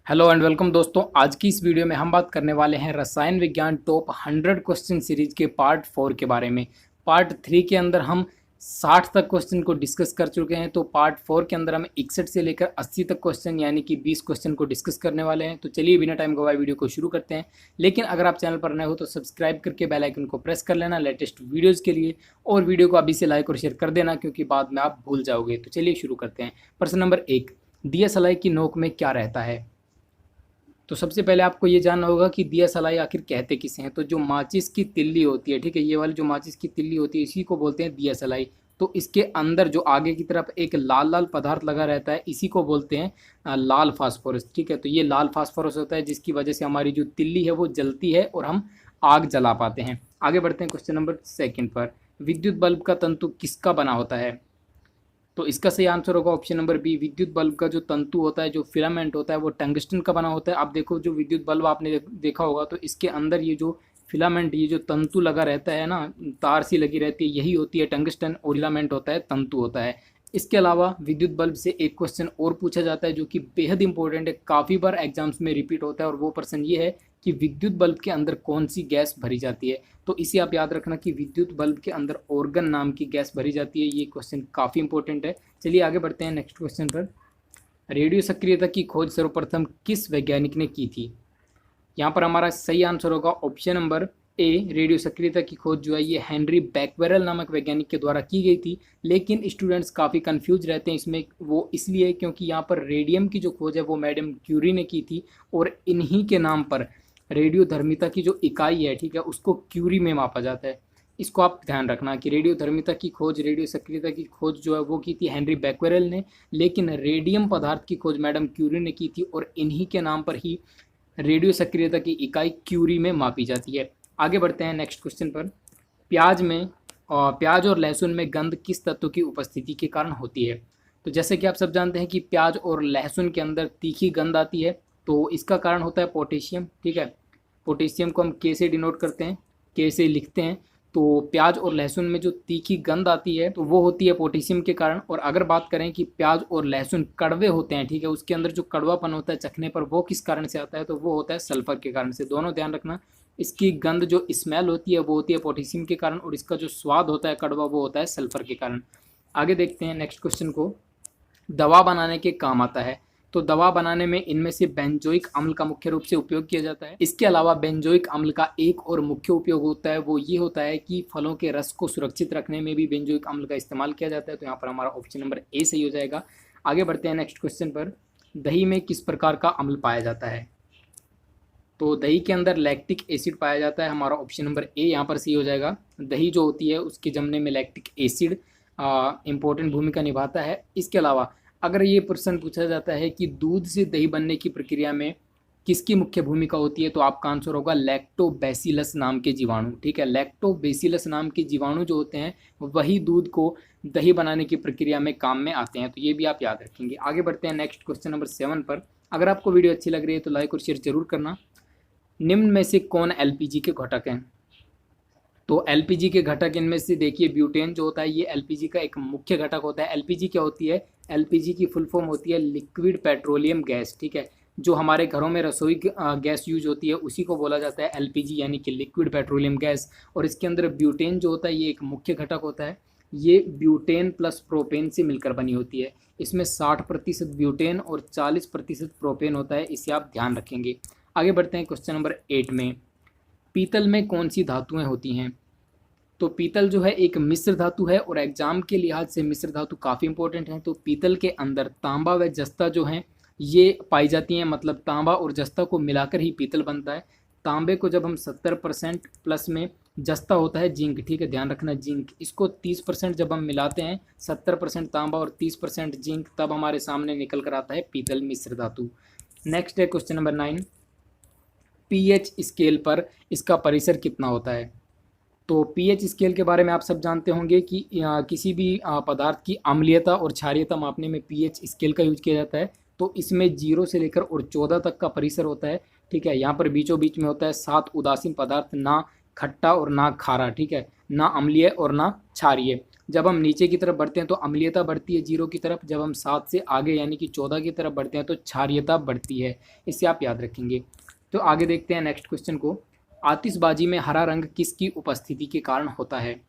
Hello and welcome दोस्तों। आज की इस वीडियो में हम बात करने वाले हैं रसायन विज्ञान टॉप 100 क्वेश्चन सीरीज के पार्ट 4 के बारे में। पार्ट 3 के अंदर हम 60 तक क्वेश्चन को डिस्कस कर चुके हैं, तो पार्ट 4 के अंदर हम 61 से लेकर 80 तक क्वेश्चन यानी कि 20 क्वेश्चन को डिस्कस करने वाले हैं। तो चलिए बिना टाइम गवाए वीडियो को शुरू करते हैं। लेकिन अगर आप चैनल पर नए हो तो सब्सक्राइब करके बेल आइकन को प्रेस कर लेना लेटेस्ट वीडियोज़ के लिए, और वीडियो को अभी से लाइक और शेयर कर देना क्योंकि बाद में आप भूल जाओगे। तो चलिए शुरू करते हैं। प्रश्न नंबर 1, दिया सलाई की नोक में क्या रहता है? तो सबसे पहले आपको ये जानना होगा कि दिया सलाई आखिर कहते किसे हैं। तो जो माचिस की तिल्ली होती है, ठीक है, ये वाली जो माचिस की तिल्ली होती है इसी को बोलते हैं दिया सलाई। तो इसके अंदर जो आगे की तरफ एक लाल लाल पदार्थ लगा रहता है इसी को बोलते हैं लाल फास्फोरस। ठीक है, तो ये लाल फास्फोरस होता है जिसकी वजह से हमारी जो तिल्ली है वो जलती है और हम आग जला पाते हैं। आगे बढ़ते हैं क्वेश्चन नंबर 2 पर। विद्युत बल्ब का तंतु किसका बना होता है? तो इसका सही आंसर होगा ऑप्शन नंबर बी। विद्युत बल्ब का जो तंतु होता है, जो फिलामेंट होता है, वो टंगस्टन का बना होता है। आप देखो जो विद्युत बल्ब आपने देखा होगा तो इसके अंदर ये जो फिलामेंट, ये जो तंतु लगा रहता है ना, तार सी लगी रहती है, यही होती है टंगस्टन, और फिलामेंट होता है तंतु होता है। इसके अलावा विद्युत बल्ब से एक क्वेश्चन और पूछा जाता है जो कि बेहद इंपॉर्टेंट है, काफ़ी बार एग्जाम्स में रिपीट होता है, और वो प्रश्न ये है कि विद्युत बल्ब के अंदर कौन सी गैस भरी जाती है। तो इसे आप याद रखना कि विद्युत बल्ब के अंदर ऑर्गन नाम की गैस भरी जाती है। ये क्वेश्चन काफ़ी इंपॉर्टेंट है। चलिए आगे बढ़ते हैं नेक्स्ट क्वेश्चन पर। रेडियो सक्रियता की खोज सर्वप्रथम किस वैज्ञानिक ने की थी? यहाँ पर हमारा सही आंसर होगा ऑप्शन नंबर ए। रेडियो सक्रियता की खोज जो है ये हेनरी बैक्वेरेल नामक वैज्ञानिक के द्वारा की गई थी। लेकिन स्टूडेंट्स काफ़ी कंफ्यूज रहते हैं इसमें, वो इसलिए क्योंकि यहाँ पर रेडियम की जो खोज है वो मैडम क्यूरी ने की थी, और इन्हीं के नाम पर रेडियो धर्मिता की जो इकाई है, ठीक है, उसको क्यूरी में मापा जाता है। इसको आप ध्यान रखना कि रेडियो धर्मिता की खोज, रेडियो सक्रियता की खोज जो है वो की थी हेनरी बैक्वेरेल ने, लेकिन रेडियम पदार्थ की खोज मैडम क्यूरी ने की थी, और इन्हीं के नाम पर ही रेडियो सक्रियता की इकाई क्यूरी में मापी जाती है। आगे बढ़ते हैं नेक्स्ट क्वेश्चन पर। प्याज में प्याज और लहसुन में गंध किस तत्व की उपस्थिति के कारण होती है? तो जैसे कि आप सब जानते हैं कि प्याज और लहसुन के अंदर तीखी गंध आती है, तो इसका कारण होता है पोटेशियम। ठीक है, पोटेशियम को हम के से डिनोट करते हैं, के से लिखते हैं। तो प्याज और लहसुन में जो तीखी गंध आती है तो वो होती है पोटेशियम के कारण। और अगर बात करें कि प्याज और लहसुन कड़वे होते हैं, ठीक है, उसके अंदर जो कड़वापन होता है चखने पर, वो किस कारण से आता है? तो वो होता है सल्फर के कारण से। दोनों ध्यान रखना, इसकी गंध जो स्मेल होती है वो होती है पोटेशियम के कारण, और इसका जो स्वाद होता है कड़वा वो होता है सल्फर के कारण। आगे देखते हैं नेक्स्ट क्वेश्चन को। दवा बनाने के काम आता है। तो दवा बनाने में इनमें से बेंजोइक अम्ल का मुख्य रूप से उपयोग किया जाता है। इसके अलावा बेंजोइक अम्ल का एक और मुख्य उपयोग होता है, वो ये होता है कि फलों के रस को सुरक्षित रखने में भी बेंजोइक अम्ल का इस्तेमाल किया जाता है। तो यहाँ पर हमारा ऑप्शन नंबर ए सही हो जाएगा। आगे बढ़ते हैं नेक्स्ट क्वेश्चन पर। दही में किस प्रकार का अम्ल पाया जाता है? तो दही के अंदर लैक्टिक एसिड पाया जाता है। हमारा ऑप्शन नंबर ए यहाँ पर सही हो जाएगा। दही जो होती है उसके जमने में लैक्टिक एसिड इंपॉर्टेंट भूमिका निभाता है। इसके अलावा अगर ये प्रश्न पूछा जाता है कि दूध से दही बनने की प्रक्रिया में किसकी मुख्य भूमिका होती है, तो आपका आंसर होगा लैक्टोबैसिलस नाम के जीवाणु। ठीक है, लैक्टोबैसिलस नाम के जीवाणु जो होते हैं वही दूध को दही बनाने की प्रक्रिया में काम में आते हैं। तो ये भी आप याद रखेंगे। आगे बढ़ते हैं नेक्स्ट क्वेश्चन नंबर 7 पर। अगर आपको वीडियो अच्छी लग रही है तो लाइक और शेयर जरूर करना। निम्न में से कौन एलपीजी के घटक हैं? तो एलपीजी के घटक इनमें से देखिए, ब्यूटेन जो होता है ये एलपीजी का एक मुख्य घटक होता है। एलपीजी क्या होती है? एलपीजी की फुल फॉर्म होती है लिक्विड पेट्रोलियम गैस। ठीक है, जो हमारे घरों में रसोई गैस यूज होती है उसी को बोला जाता है एलपीजी यानी कि लिक्विड पेट्रोलियम गैस। और इसके अंदर ब्यूटेन जो होता है ये एक मुख्य घटक होता है। ये ब्यूटेन प्लस प्रोपेन से मिलकर बनी होती है। इसमें 60% ब्यूटेन और 40% प्रोपेन होता है, इसे आप ध्यान रखेंगे। आगे बढ़ते हैं क्वेश्चन नंबर 8 में। पीतल में कौन सी धातुएं होती हैं? तो पीतल जो है एक मिश्र धातु है, और एग्जाम के लिहाज से मिश्र धातु काफ़ी इंपॉर्टेंट है। तो पीतल के अंदर तांबा व जस्ता जो है ये पाई जाती हैं, मतलब तांबा और जस्ता को मिलाकर ही पीतल बनता है। तांबे को जब हम 70% प्लस में, जस्ता होता है जिंक, ठीक है, ध्यान रखना जिंक, इसको 30% जब हम मिलाते हैं, 70% तांबा और 30% जिंक, तब हमारे सामने निकल कर आता है पीतल मिश्र धातु। नेक्स्ट है क्वेश्चन नंबर 9। पीएच स्केल पर इसका परिसर कितना होता है? तो पीएच स्केल के बारे में आप सब जानते होंगे कि किसी भी पदार्थ की अम्लीयता और क्षारीयता मापने में पीएच स्केल का यूज किया जाता है। तो इसमें 0 से लेकर और 14 तक का परिसर होता है। ठीक है, यहाँ पर बीचों बीच में होता है 7 उदासीन पदार्थ, ना खट्टा और ना खारा, ठीक है, ना अम्लीय और ना क्षारीय। जब हम नीचे की तरफ बढ़ते हैं तो अम्लीयता बढ़ती है 0 की तरफ, जब हम 7 से आगे यानी कि 14 की तरफ बढ़ते हैं तो क्षारीयता बढ़ती है। इसे आप याद रखेंगे। तो आगे देखते हैं नेक्स्ट क्वेश्चन को। आतिशबाजी में हरा रंग किसकी उपस्थिति के कारण होता है?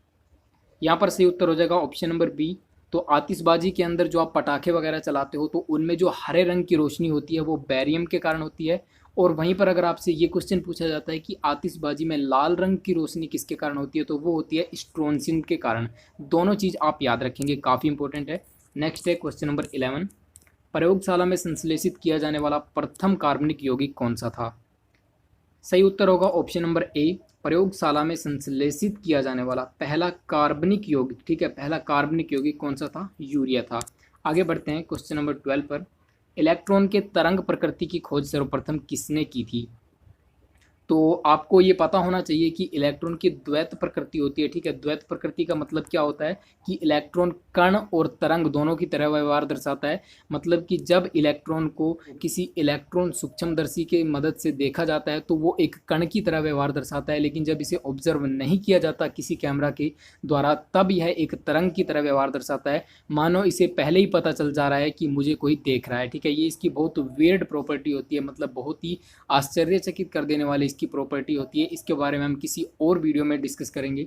यहाँ पर सही उत्तर हो जाएगा ऑप्शन नंबर बी। तो आतिशबाजी के अंदर जो आप पटाखे वगैरह चलाते हो तो उनमें जो हरे रंग की रोशनी होती है वो बैरियम के कारण होती है। और वहीं पर अगर आपसे ये क्वेश्चन पूछा जाता है कि आतिशबाजी में लाल रंग की रोशनी किसके कारण होती है, तो वो होती है स्ट्रोंसिन के कारण। दोनों चीज़ आप याद रखेंगे, काफ़ी इंपॉर्टेंट है। नेक्स्ट है क्वेश्चन नंबर 11। प्रयोगशाला में संश्लेषित किया जाने वाला प्रथम कार्बनिक यौगिक कौन सा था? सही उत्तर होगा ऑप्शन नंबर ए। प्रयोगशाला में संश्लेषित किया जाने वाला पहला कार्बनिक यौगिक, ठीक है, पहला कार्बनिक यौगिक कौन सा था? यूरिया था। आगे बढ़ते हैं क्वेश्चन नंबर 12 पर। इलेक्ट्रॉन के तरंग प्रकृति की खोज सर्वप्रथम किसने की थी? तो आपको ये पता होना चाहिए कि इलेक्ट्रॉन की द्वैत प्रकृति होती है, ठीक है। द्वैत प्रकृति का मतलब क्या होता है कि इलेक्ट्रॉन कण और तरंग दोनों की तरह व्यवहार दर्शाता है। मतलब कि जब इलेक्ट्रॉन को किसी इलेक्ट्रॉन सूक्ष्मदर्शी की मदद से देखा जाता है तो वो एक कण की तरह व्यवहार दर्शाता है, लेकिन जब इसे ऑब्जर्व नहीं किया जाता किसी कैमरा के द्वारा तब यह एक तरंग की तरह व्यवहार दर्शाता है। मानो इसे पहले ही पता चल जा रहा है कि मुझे कोई देख रहा है, ठीक है। ये इसकी बहुत वियर्ड प्रॉपर्टी होती है, मतलब बहुत ही आश्चर्यचकित कर देने वाली इसकी प्रॉपर्टी होती है। इसके बारे में हम किसी और वीडियो में डिस्कस करेंगे।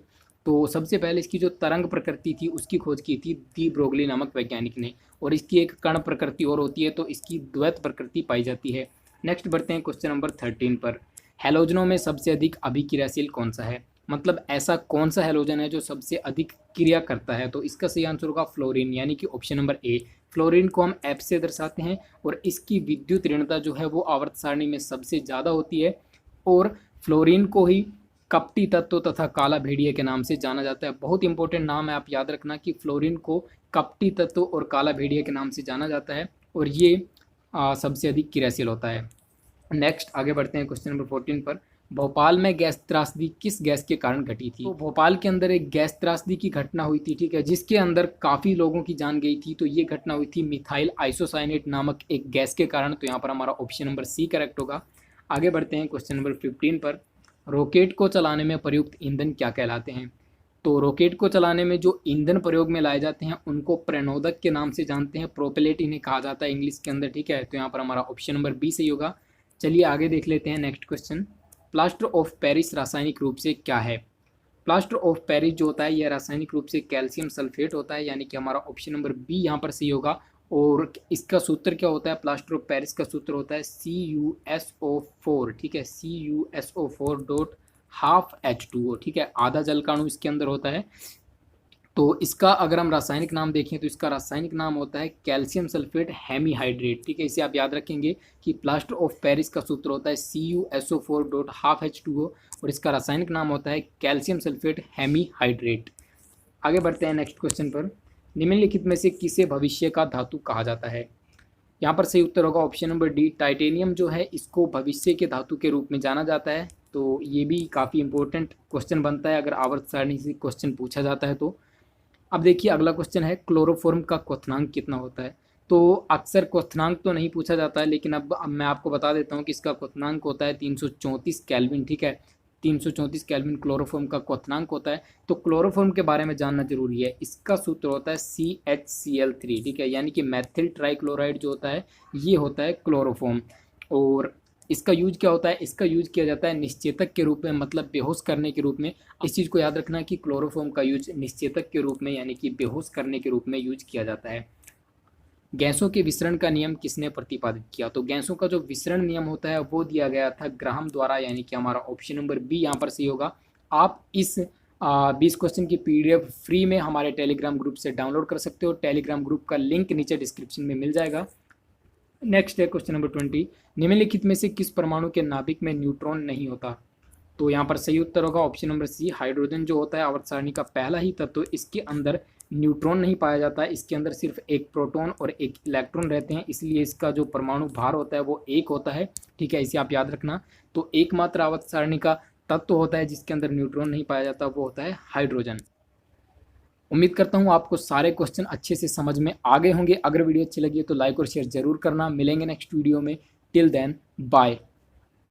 तो सबसे पहले इसकी जो तरंग प्रकृति थी उसकी खोज की थी डी ब्रोगली नामक वैज्ञानिक ने। और इसकी एक कण प्रकृति और होती है, तो इसकी द्वैत प्रकृति पाई जाती है। नेक्स्ट बढ़ते हैं क्वेश्चन नंबर 13 पर। हैलोजनों में सबसे अधिक अभिक्रियाशील कौन सा है? मतलब ऐसा कौन सा हैलोजन है जो सबसे अधिक क्रिया करता है? तो इसका सही आंसर होगा फ्लोरीन, यानी कि ऑप्शन नंबर ए। फ्लोरीन को हम एफ से दर्शाते हैं और इसकी विद्युत ऋणता जो है वो आवर्त सारणी में सबसे ज़्यादा होती है। और फ्लोरीन को ही कपटी तत्व तथा काला भेड़िया के नाम से जाना जाता है। बहुत इंपॉर्टेंट नाम है, आप याद रखना कि फ्लोरीन को कपटी तत्व और काला भेड़िया के नाम से जाना जाता है और ये सबसे अधिक क्रियाशील होता है। नेक्स्ट आगे बढ़ते हैं क्वेश्चन नंबर 14 पर। भोपाल में गैस त्रासदी किस गैस के कारण घटी थी? तो भोपाल के अंदर एक गैस त्रासदी की घटना हुई थी, ठीक है, जिसके अंदर काफ़ी लोगों की जान गई थी। तो ये घटना हुई थी मिथाइल आइसोसाइनेट नामक एक गैस के कारण। तो यहाँ पर हमारा ऑप्शन नंबर सी करेक्ट होगा। आगे बढ़ते हैं क्वेश्चन नंबर 15 पर। रॉकेट को चलाने में प्रयुक्त ईंधन क्या कहलाते हैं? तो रॉकेट को चलाने में जो ईंधन प्रयोग में लाए जाते हैं उनको प्रणोदक के नाम से जानते हैं। प्रोपेलेट इन्हें कहा जाता है इंग्लिश के अंदर, ठीक है। तो यहाँ पर हमारा ऑप्शन नंबर बी सही होगा। चलिए आगे देख लेते हैं next question. Plaster of Paris रासायनिक रूप से क्या है? प्लास्टर ऑफ पेरिस जो होता है यह रासायनिक रूप से कैल्शियम सल्फेट होता है, यानी कि हमारा ऑप्शन नंबर बी यहाँ पर सही होगा। और इसका सूत्र क्या होता है? प्लास्टर ऑफ पेरिस का सूत्र होता है CuSO4, ठीक है, CuSO4 डॉट हाफ H2O, ठीक है, आधा जलकाणु इसके अंदर होता है। तो इसका अगर हम रासायनिक नाम देखें तो इसका रासायनिक नाम होता है कैल्शियम सल्फेट हेमीहाइड्रेट, ठीक है। इसे आप याद रखेंगे कि प्लास्टर ऑफ पेरिस का सूत्र होता है CuSO4 डॉट हाफ H2O और इसका रासायनिक नाम होता है कैल्शियम सल्फेट हेमीहाइड्रेट। आगे बढ़ते हैं नेक्स्ट क्वेश्चन पर। निम्नलिखित में से किसे भविष्य का धातु कहा जाता है? यहाँ पर सही उत्तर होगा ऑप्शन नंबर डी। टाइटेनियम जो है इसको भविष्य के धातु के रूप में जाना जाता है। तो ये भी काफ़ी इंपॉर्टेंट क्वेश्चन बनता है अगर आवर्त सारणी से क्वेश्चन पूछा जाता है तो। अब देखिए अगला क्वेश्चन है क्लोरोफॉर्म का क्वथनांक कितना होता है? तो अक्सर क्वथनांक तो नहीं पूछा जाता है, लेकिन अब मैं आपको बता देता हूँ कि इसका क्वथनांक होता है 334 केल्विन, ठीक है। 334 केल्विन क्लोरोफॉर्म का क्वथनांक होता है। तो क्लोरोफॉर्म के बारे में जानना जरूरी है। इसका सूत्र होता है CHCl3, ठीक है, यानी कि मैथिल ट्राइक्लोराइड जो होता है ये होता है क्लोरोफॉर्म। और इसका यूज क्या होता है? इसका यूज किया जाता है निश्चेतक के रूप में, मतलब बेहोश करने के रूप में। इस चीज़ को याद रखना कि क्लोरोफॉर्म का यूज निश्चेतक के रूप में यानी कि बेहोश करने के रूप में यूज किया जाता है। गैसों के विसरण का नियम किसने प्रतिपादित किया? तो गैसों का जो विसरण नियम होता है वो दिया गया था ग्राहम द्वारा, यानी कि हमारा ऑप्शन नंबर बी यहाँ पर सही होगा। आप इस 20 क्वेश्चन की PDF फ्री में हमारे टेलीग्राम ग्रुप से डाउनलोड कर सकते हो। टेलीग्राम ग्रुप का लिंक नीचे डिस्क्रिप्शन में मिल जाएगा। नेक्स्ट है क्वेश्चन नंबर 20। निम्नलिखित में से किस परमाणु के नाभिक में न्यूट्रॉन नहीं होता? तो यहाँ पर सही उत्तर होगा ऑप्शन नंबर सी। हाइड्रोजन जो होता है आवर्त सारणी का पहला ही तत्व, इसके अंदर न्यूट्रॉन नहीं पाया जाता है। इसके अंदर सिर्फ एक प्रोटॉन और एक इलेक्ट्रॉन रहते हैं, इसलिए इसका जो परमाणु भार होता है वो 1 होता है, ठीक है, इसे आप याद रखना। तो एकमात्र आवर्त सारणी का तत्व होता है जिसके अंदर न्यूट्रॉन नहीं पाया जाता, वो होता है हाइड्रोजन। उम्मीद करता हूँ आपको सारे क्वेश्चन अच्छे से समझ में आ गए होंगे। अगर वीडियो अच्छी लगी है तो लाइक और शेयर जरूर करना। मिलेंगे नेक्स्ट वीडियो में। Till then bye.